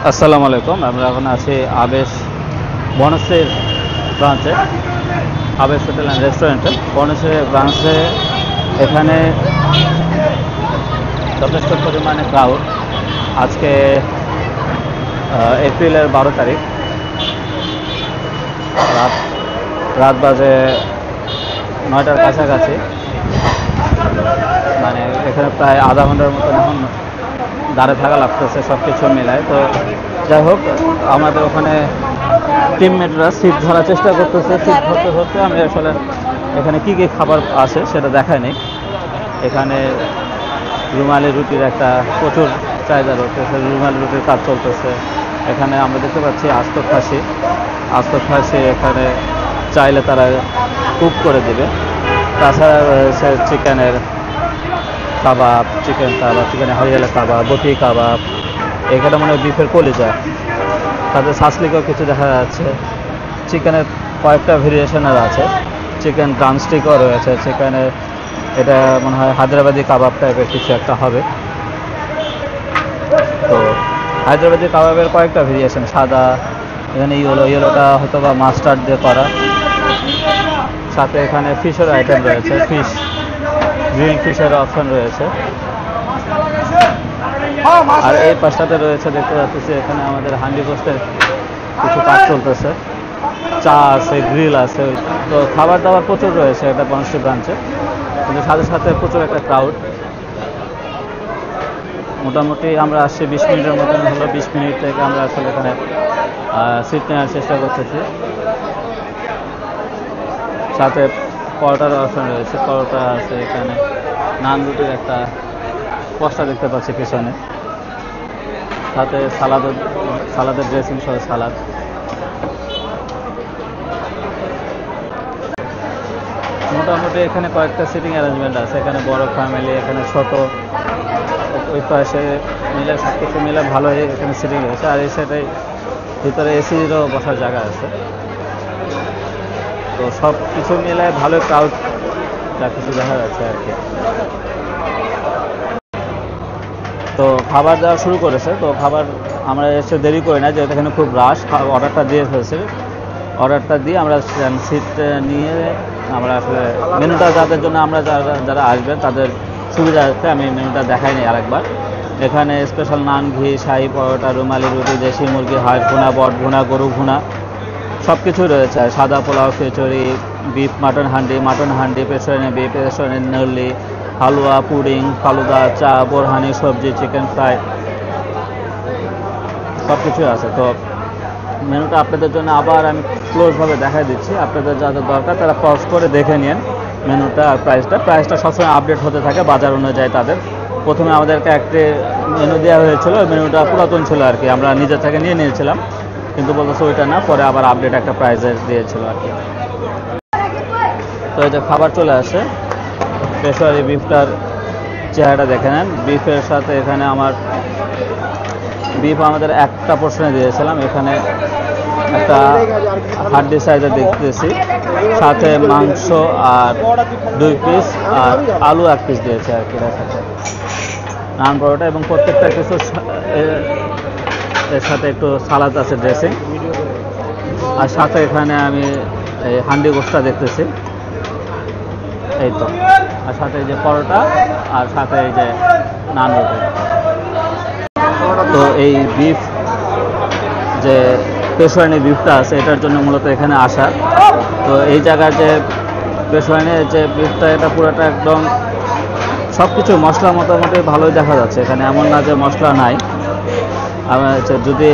আসসালামু আলাইকুম। আমরা এখন আছি আবেশ বনশ্রীর ব্রাঞ্চে, আবেশ হোটেল অ্যান্ড রেস্টুরেন্টে। বনশ্রী ব্রাঞ্চে এখানে যথেষ্ট পরিমাণে ক্রাউড। আজকে এপ্রিলের 12 তারিখ, রাত বাজে 9টার কাছাকাছি। মানে এখানে প্রায় আধা ঘন্টার মতন এখন দাঁড়িয়ে থাকা লাগতেছে সব কিছু মিলায়। তো যাই হোক, আমাদের ওখানে টিমমেটরা সিট ধরার চেষ্টা করতেছে। সিট ধরতে ধরতে আমি আসলে এখানে কী কী খাবার আছে সেটা দেখাই নেই। এখানে রুমালি রুটির একটা প্রচুর চাহিদা রয়েছে, রুমালি রুটির কাজ চলতেছে। এখানে আমরা দেখতে পাচ্ছি আস্ত খাসি এখানে চাইলে তারা কুক করে দেবে। তাছাড়া রয়েছে চিকেনের কাবাব, চিকেনের হরিয়ালা কাবাব, বটি কাবাব। এখানে মনে হয় বিফের কলিজা, তাদের সাসলিকও কিছু দেখা যাচ্ছে। চিকেনের কয়েকটা ভেরিয়েশনের আছে, চিকেন ড্রামস্টিকও রয়েছে। চিকেনের এটা মনে হয় হায়দ্রাবাদি কাবাব টাইপের কিছু একটা হবে। তো হায়দ্রাবাদি কাবাবের কয়েকটা ভেরিয়েশন, সাদা, এখানে ইয়েলোটা হয়তো বা মাস্টার্ড দিয়ে করা। সাথে এখানে ফিশের আইটেম রয়েছে, গ্রিল ফিশের অপশন রয়েছে। আর এই পাশটাতে রয়েছে, দেখতে পাচ্ছি এখানে আমাদের হান্ডি পোস্টের কিছু কাজ চলতেছে। চা আছে, গ্রিল আছে। তো খাবার দাবার প্রচুর রয়েছে এটা বনশ্রী ব্রাঞ্চে, কিন্তু সাথে সাথে প্রচুর একটা ক্রাউড। মোটামুটি আমরা আসছি 20 মিনিটের মতন হলো। 20 মিনিট থেকে আমরা আসলে এখানে সিট নেওয়ার চেষ্টা করতেছি। সাথে পরোটার অপশন রয়েছে, পরোটা আছে এখানে। নান রুটির একটা পোস্টার দেখতে পাচ্ছি পিছনে। সাথে সালাদের ড্রেসিং সহ সালাদ। মোটামুটি এখানে কয়েকটা সিটিং অ্যারেঞ্জমেন্ট আছে। এখানে বড় ফ্যামিলি, এখানে ছোট, ওই পাশে মিলে সব কিছু মিলে ভালোই এখানে সিটিং রয়েছে। আর এই সাইডে ভিতরে এসিরও বসার জায়গা আছে। তো সব কিছু মিলে ভালো ক্রাউড যা কিছু দেখা যাচ্ছে আর কি। তো খাবার দেওয়া শুরু করেছে। তো খাবার আমরা এসে দেরি করি না, যেহেতু এখানে খুব রাশ। অর্ডারটা দিয়ে ফেলছে, অর্ডারটা দিয়ে আমরা সিট নিয়ে আমরা আসলে মেনুটা যাদের জন্য আমরা যারা আসবেন তাদের সুবিধার্থে আমি মেনুটা দেখাইনি আরেকবার। এখানে স্পেশাল নান, ঘি, শাহি পরোটা, রুমালি রুটি, দেশি মুরগি, হাঁস ভুনা, বট ভুনা, গরু ভুনা সব কিছু রয়েছে। সাদা পোলাও, খিচুড়ি, বিফ মাটন হান্ডি, পেছনে বিফ, পেছনে নলি, হালুয়া, পুডিং, ফালুদা, চা, বোরহানি, সবজি, চিকেন ফ্রাই সব কিছুই আছে। তো মেনুটা আপনাদের জন্য আবার আমি ক্লোজভাবে দেখাই দিচ্ছি। আপনাদের যাদের দরকার তারা পজ করে দেখে নিন মেনুটা আর প্রাইসটা সবসময় আপডেট হতে থাকে বাজার অনুযায়ী। তাদের প্রথমে আমাদেরকে একটি মেনু দেওয়া হয়েছিল, ওই মেনুটা পুরাতন ছিল আর কি, আমরা নিজের থেকে নিয়ে নিয়েছিলাম, কিন্তু বলতেছে ওইটা না, পরে আবার আপডেট একটা প্রাইসের দিয়েছিল আর কি। তো এই যে খাবার চলে আসে। পেশোয়ারি বিফটার চেহারাটা দেখে নেন। বিফের সাথে এখানে বিফ আমাদের একটা পোর্শনে দিয়েছিলাম, এখানে একটা হাড্ডি সাইজে দেখতেছি। সাথে মাংস আর 2 পিস আর আলু 1 পিস দিয়েছে আর কি। সাথে নান, পরোটা এবং প্রত্যেকটা কিছু এর সাথে একটু সালাদ আছে, ড্রেসিং। আর সাথে এখানে আমি এই হান্ডি গোশটা দেখতেছি, এই তো। আর সাথে এই যে পরোটা, আর সাথে এই যে নান রুটি। তো এই বিফ যে পেশোয়ানি বিফটা আছে, এটার জন্য মূলত এখানে আসা। তো এই জায়গার যে পেশোয়ানির যে বিফটা, এটা পুরোটা একদম সব কিছু মশলা মোটামুটি ভালোই দেখা যাচ্ছে। এখানে এমন না যে মশলা নাই। যদি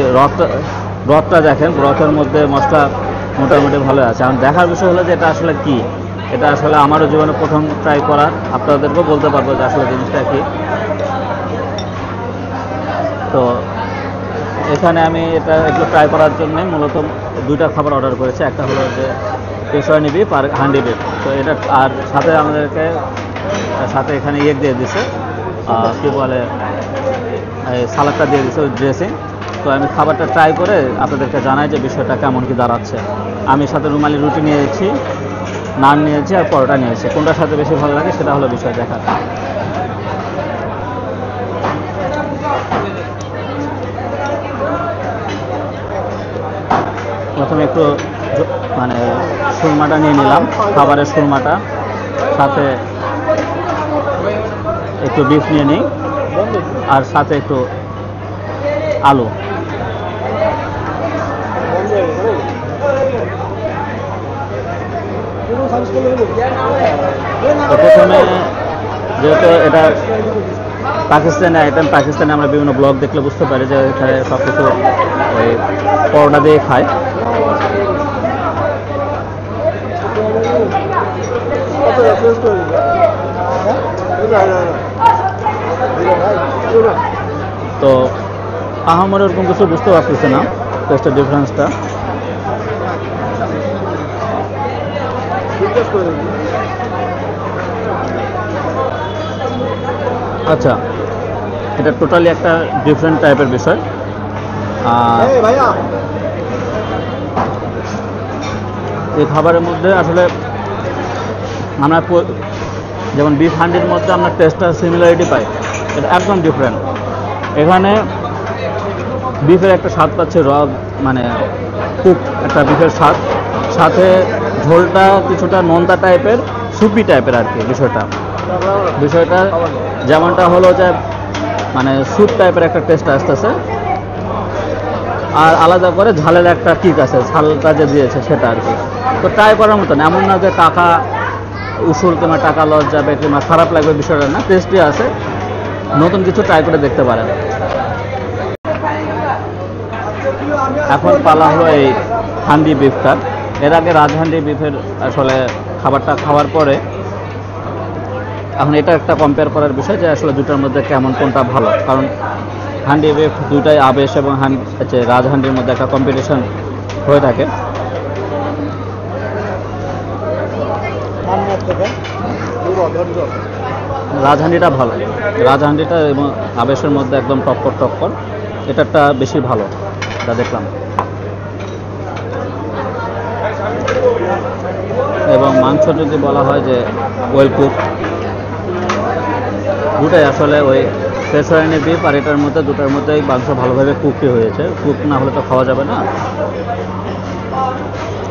রথটা দেখেন, রথের মধ্যে মশলা মোটামুটি ভালো আছে। আমার দেখার বিষয় হলো যে এটা আসলে কি, এটা আসলে আমারও জীবনে প্রথম ট্রাই করা। আপনাদেরকেও বলতে পারবো যে আসলে জিনিসটা কি। তো এখানে আমি এগুলো ট্রাই করার জন্য মূলত 2টা খাবার অর্ডার করেছি। একটা হলো যে পেশোয়ানি বিফ আর হান্ডি বিফ। তো এটা, আর সাথে আমাদেরকে সাথে এখানে দিয়ে দিছে, কী বলে, সালাদটা দিয়ে দিছে, ওই ড্রেসিং। তো আমি খাবারটা ট্রাই করে আপনাদেরকে জানাই যে বিষয়টা কেমন কি দাঁড়াচ্ছে। আমি সাথে রুমালি রুটি নিয়েছি, নান নিয়েছি আর পরোটা নিয়েছি। কোনটার সাথে বেশি ভালো লাগে সেটা হলো বিষয় দেখার। প্রথমে একটু মানে সুরমাটা নিয়ে নিলাম, খাবারের সুরমাটা, সাথে একটু বিফ নিয়ে নিই, আর সাথে একটু আলু। তো প্রথমে যেহেতু এটা পাকিস্তানি আইটেম, পাকিস্তানে আমরা বিভিন্ন ব্লগ দেখলে বুঝতে পারি যে এখানে সব কিছু ওই পরোটা দিয়ে খায়। তো আহামরি ওরকম কিছু বুঝতে পারতেছে না টেস্টের ডিফারেন্সটা। আচ্ছা, এটা টোটালি একটা ডিফারেন্ট টাইপের বিষয়। এই খাবারের মধ্যে আসলে আমরা যেমন বিফ হান্ডির মধ্যে আমরা টেস্টটা সিমিলারিটি পাই, এটা একদম ডিফারেন্ট। এখানে বিফের একটা স্বাদ পাচ্ছে, মানে কুক একটা বিফের স্বাদ, সাথে ঝোলটা কিছুটা নোনতা টাইপের, সুপি টাইপের আর কি। বিষয়টা যেমনটা হলো যে মানে স্যুপ টাইপের একটা টেস্ট আসতেছে, আর আলাদা করে ঝালের একটা কিক আছে, ঝালটা যে দিয়েছে সেটা আর কি। তো ট্রাই করার মতন, এমন না যে টাকা উসুল কিংবা টাকা লস যাবে কিংবা খারাপ লাগবে, বিষয়টা না, টেস্টি আছে। নতুন কিছু ট্রাই করে দেখতে পারেন। এখন পালা হলো এই হান্ডি বিফটা। এর আগে রাজহান্ডি বিফের আসলে খাবারটা খাওয়ার পরে এখন এটা একটা কম্পেয়ার করার বিষয় যে আসলে দুটার মধ্যে কেমন, কোনটা ভালো। কারণ হান্ডি বিফ দুটাই আবেশ এবং রাজহান্ডির মধ্যে একটা কম্পিটিশন হয়ে থাকে। রাজহান্ডিটা ভালো, রাজহান্ডিটা এবং আবেশের মধ্যে একদম টক্কর। এটাটা বেশি ভালো, যা দেখলাম। এবং মাংস যদি বলা হয় যে ওয়েল কুক, দুটাই আসলে ওই পেশোয়ারি বিফ আর এটার মধ্যে দুটার মধ্যেই মাংস ভালোভাবে কুকই হয়েছে। কুক না হলে তো খাওয়া যাবে না।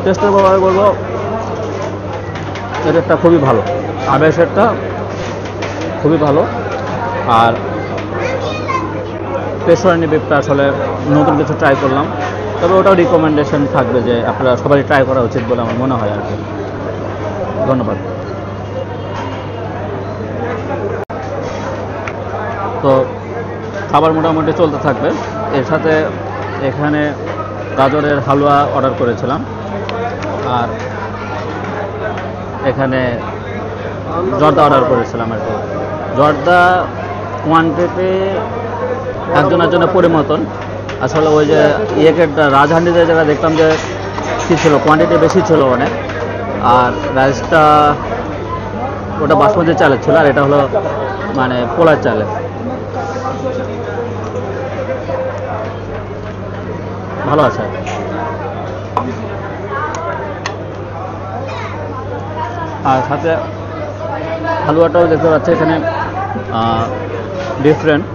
টেস্টের ব্যাপারে বলবো এটা খুবই ভালো, আবেশেরটা খুবই ভালো। আর পেশোয়ারি বিফটা আসলে নতুন কিছু ট্রাই করলাম, তবে ওটাও রিকমেন্ডেশন থাকবে যে আপনারা সবাই ট্রাই করা উচিত বলে আমার মনে হয় আর কি। ধন্যবাদ। তো খাবার মোটামুটি চলতে থাকবে। এর সাথে এখানে গাজরের হালুয়া অর্ডার করেছিলাম, আর এখানে জর্দা অর্ডার করেছিলাম আর কি। জর্দা কোয়ান্টিটি একজনের জন্য পরিমতন। আসলে ওই যে রাজহান্ডিতে যেটা দেখলাম যে কী ছিল, কোয়ান্টিটি বেশি ছিল অনেক, আর রাইসটা ওটা বাসমতি চালের ছিল, আর এটা হলো মানে পোলার চালের। ভালো আছে। আর সাথে হালুয়াটাও দেখতে পাচ্ছি এখানে ডিফারেন্ট,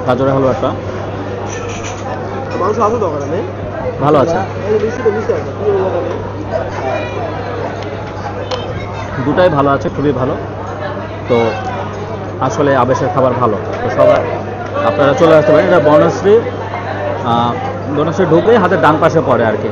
গাজরের হালুয়াটা ভালো আছে। দুটাই ভালো আছে, খুবই ভালো। তো আসলে আবেশের খাবার ভালো। তো সবাই আপনারা চলে আসতে পারেন। এটা বনশ্রী ঢুকেই হাতের ডান পাশে পড়ে আর কি।